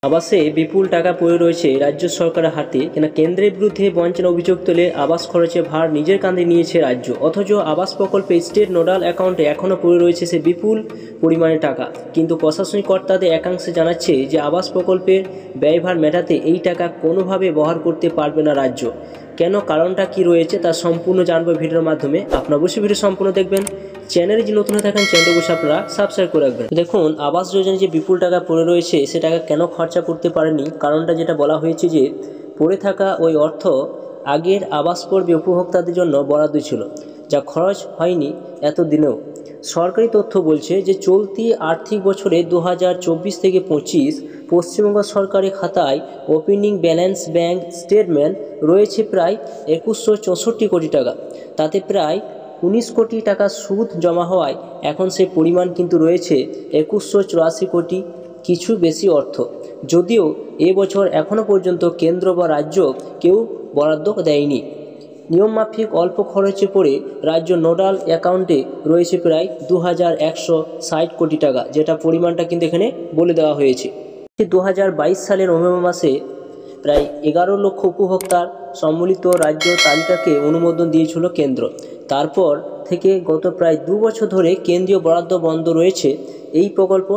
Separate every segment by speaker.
Speaker 1: আবাসে বিপুল টাকা পড়ে রয়েছে রাজ্য সরকারের হাতে, কেন কেন্দ্রের বিরুদ্ধে বঞ্চনা অভিযোগ তুলে আবাস খরচে ভার নিজের কাঁধে নিয়েছে রাজ্য, অথচ আবাস প্রকল্পে স্টেট নোডাল অ্যাকাউন্টে এখনও পড়ে রয়েছে সে বিপুল পরিমাণে টাকা। কিন্তু প্রশাসনিক কর্তাদের একাংশে জানাচ্ছে যে আবাস প্রকল্পের ব্যয়ভার মেটাতে এই টাকা কোনোভাবে ব্যবহার করতে পারবে না রাজ্য। কেন, কারণটা কি রয়েছে তা সম্পূর্ণ জানবো ভিডিওর মাধ্যমে। আপনারা অবশ্যই ভিডিও সম্পূর্ণ দেখবেন। চ্যানেলে যে নতুন হয়ে থাকেন চ্যানেলটি অবশ্যই আপনারা সাবস্ক্রাইব করে রাখবেন। দেখুন, আবাস যোজনায় যে বিপুল টাকা পড়ে রয়েছে সে টাকা কেন খরচা করতে পারেনি, কারণটা যেটা বলা হয়েছে যে পড়ে থাকা ওই অর্থ আগের আবাস পর্বে উপভোক্তাদের জন্য বরাদ্দ ছিল, যা খরচ হয়নি এতদিনেও। সরকারি তথ্য বলছে যে চলতি আর্থিক বছরে 2024 থেকে 25 পশ্চিমবঙ্গ সরকারি খাতায় ওপেনিং ব্যালেন্স ব্যাংক স্টেটমেন্ট রয়েছে প্রায় 2164 কোটি টাকা। তাতে প্রায় 19 কোটি টাকা সুদ জমা হওয়ায় এখন সেই পরিমাণ কিন্তু রয়েছে 2184 কোটি, কিছু বেশি অর্থ। যদিও এবছর এখনও পর্যন্ত কেন্দ্র বা রাজ্য কেউ বরাদ্দ দেয়নি। নিয়মমাফিক অল্প খরচে পড়ে রাজ্য নোডাল অ্যাকাউন্টে রয়েছে প্রায় 2160 কোটি টাকা, যেটা পরিমাণটা কিন্তু এখানে বলে দেওয়া হয়েছে। 2022 সালের নভেম্বর মাসে প্রায় 11 লক্ষ উপভোক্তার সম্মিলিত রাজ্য তালিকাকে অনুমোদন দিয়েছিল কেন্দ্র। তারপর থেকে গত প্রায় 2 বছর ধরে কেন্দ্রীয় বরাদ্দ বন্ধ রয়েছে এই প্রকল্প।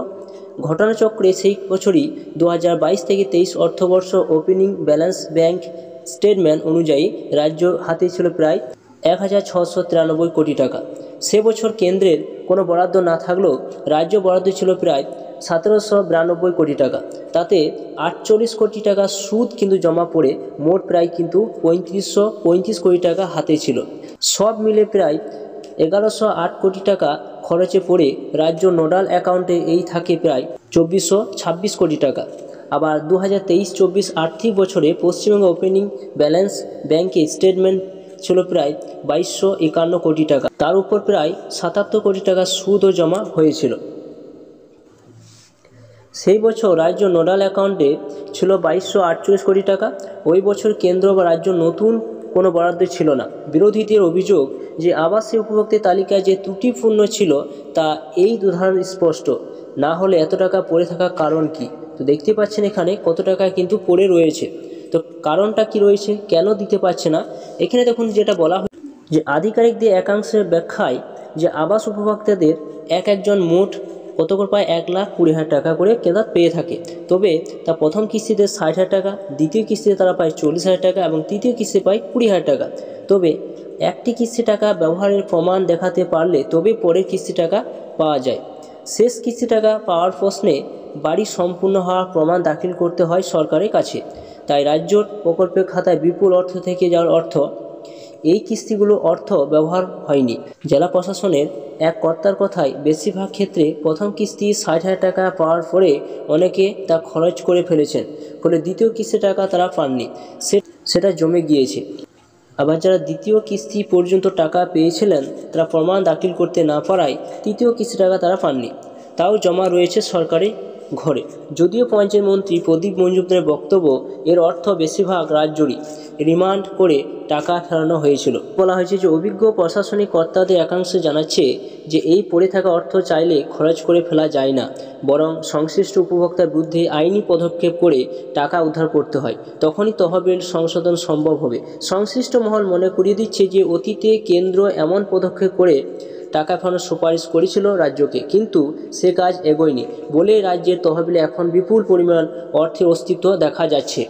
Speaker 1: ঘটনাচক্রে সেই বছরই 2022 থেকে 23 অর্থবর্ষ ওপেনিং ব্যালেন্স ব্যাংক স্টেটমেন্ট অনুযায়ী রাজ্য হাতে ছিল প্রায় 1693 কোটি টাকা। সে বছর কেন্দ্রের কোনো বরাদ্দ না থাকলেও রাজ্য বরাদ্দ ছিল প্রায় 1792 কোটি টাকা। তাতে 48 কোটি টাকা সুদ কিন্তু জমা পড়ে মোট প্রায় কিন্তু 3535 কোটি টাকা হাতে ছিল। সব মিলে প্রায় 1108 কোটি টাকা খরচে পড়ে রাজ্য নোডাল অ্যাকাউন্টে এই থাকে প্রায় 2426 কোটি টাকা। আবার 2023-24 আর্থিক বছরে পশ্চিমবঙ্গ ওপেনিং ব্যালেন্স ব্যাংকে স্টেটমেন্ট ছিল প্রায় 2251 কোটি টাকা। তার উপর প্রায় 77 কোটি টাকা সুদও জমা হয়েছিল। সেই বছর রাজ্য নোডাল অ্যাকাউন্টে ছিল 2248 কোটি টাকা। ওই বছর কেন্দ্র বা রাজ্য নতুন কোনো বরাদ্দ ছিল না। বিরোধীদের অভিযোগ যে আবাসিক উপভোক্তার তালিকায় যে ত্রুটিপূর্ণ ছিল তা এই উদাহরণ স্পষ্ট। না হলে এত টাকা পড়ে থাকার কারণ কি? তো দেখতে পাচ্ছেন এখানে কত টাকা কিন্তু পড়ে রয়েছে। তো কারণটা কি রয়েছে, কেন দিতে পারছে না? এখানে দেখুন যেটা বলা হয় যে আধিকারিকদের একাংশের ব্যাখ্যায় যে আবাস উপভোক্তাদের একজন মোট কত করে পায় 1,20,000 টাকা করে কেনা পেয়ে থাকে। তবে তা প্রথম কিস্তিতে 60,000 টাকা, দ্বিতীয় কিস্তিতে তারা পায় 40,000 টাকা এবং তৃতীয় কিস্তি পায় 20,000 টাকা। তবে একটি কিস্তি টাকা ব্যবহারের প্রমাণ দেখাতে পারলে তবে পরের কিস্তি টাকা পাওয়া যায়। শেষ কিস্তি টাকা পাওয়ার প্রশ্নে বাড়ি সম্পূর্ণ হওয়ার প্রমাণ দাখিল করতে হয় সরকারের কাছে। তাই রাজ্যর প্রকল্পের খাতায় বিপুল অর্থ থেকে যাওয়ার অর্থ এই কিস্তিগুলো অর্থ ব্যবহার হয়নি। জেলা প্রশাসনের এক কর্তার কথায় বেশিরভাগ ক্ষেত্রে প্রথম কিস্তি 60,000 টাকা পাওয়ার পরে অনেকে তা খরচ করে ফেলেছেন, ফলে দ্বিতীয় কিস্তি টাকা তারা পাননি, সেটা জমে গিয়েছে। আবার যারা দ্বিতীয় কিস্তি পর্যন্ত টাকা পেয়েছিলেন তারা প্রমাণ দাখিল করতে না পারায় তৃতীয় কিস্তি টাকা তারা পাননি, তাও জমা রয়েছে সরকারি ঘরে। যদিও পঞ্চায়েত মন্ত্রী প্রদীপ মজুমদারের বক্তব্য এর অর্থ বেশিরভাগ রাজ্যরই রিমান্ড করে টাকা ফেরানো হয়েছিল। বলা হয়েছে যে অভিজ্ঞ প্রশাসনিক কর্তাদের একাংশ জানাচ্ছে যে এই পড়ে থাকা অর্থ চাইলে খরচ করে ফেলা যায় না, বরং সংশ্লিষ্ট উপভোক্তার বিরুদ্ধে আইনি পদক্ষেপ করে টাকা উদ্ধার করতে হয়, তখনই তহবিল সংশোধন সম্ভব হবে। সংশ্লিষ্ট মহল মনে করিয়ে দিচ্ছে যে অতীতে কেন্দ্র এমন পদক্ষেপ করে টাকা ফেরানোর সুপারিশ করেছিল রাজ্যকে, কিন্তু সে কাজ এগোয়নি বলে রাজ্যের তহবিলে এখন বিপুল পরিমাণ অর্থের অস্তিত্ব দেখা যাচ্ছে।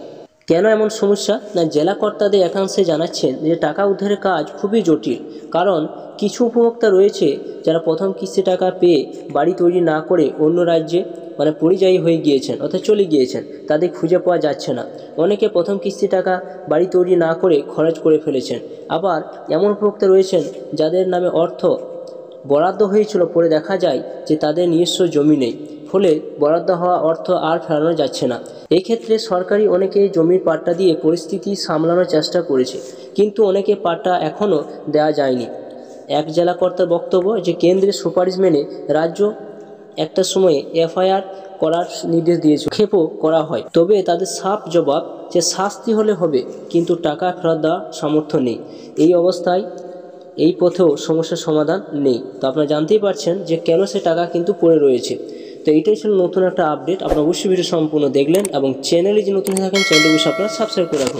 Speaker 1: কেন এমন সমস্যা? না, জেলা কর্তাদের একাংশে জানাচ্ছেন যে টাকা উদ্ধারের কাজ খুবই জটিল, কারণ কিছু উপভোক্তা রয়েছে যারা প্রথম কিস্তি টাকা পেয়ে বাড়ি তৈরি না করে অন্য রাজ্যে পরিযায়ী হয়ে গিয়েছেন অর্থাৎ চলে গিয়েছেন, তাদের খুঁজে পাওয়া যাচ্ছে না। অনেকে প্রথম কিস্তি টাকা বাড়ি তৈরি না করে খরচ করে ফেলেছেন। আবার এমন উপভোক্তা রয়েছেন যাদের নামে অর্থ বরাদ্দ হয়েছিল, পরে দেখা যায় যে তাদের নিজস্ব জমি নেই, ফলে বরাদ্দ হওয়া অর্থ আর ফেরানো যাচ্ছে না। এই ক্ষেত্রে সরকারি অনেকে জমির পাট্টা দিয়ে পরিস্থিতি সামলানোর চেষ্টা করেছে, কিন্তু অনেকে পাট্টা এখনও দেওয়া যায়নি। এক জেলা কর্তার বক্তব্য যে কেন্দ্রের সুপারিশ মেনে রাজ্য একটা সময়ে এফআইআর করার নির্দেশ দিয়েছে, ক্ষেপও করা হয়, তবে তাদের সাফ জবাব যে শাস্তি হলে হবে, কিন্তু টাকা ফেরত দেওয়ার সামর্থ্য নেই। এই অবস্থায় এই পথেও সমস্যার সমাধান নেই। তো আপনারা জানতেই পারছেন যে কেন সে টাকা কিন্তু পড়ে রয়েছে। তো এইটাই ছিল নতুন একটা আপডেট। আপনারা অবশ্যই ভিডিও সম্পূর্ণ দেখলেন এবং চ্যানেলে যে নতুন থাকেন চ্যানেলটি অবশ্যই আপনারা সাবস্ক্রাইব করে রাখুন।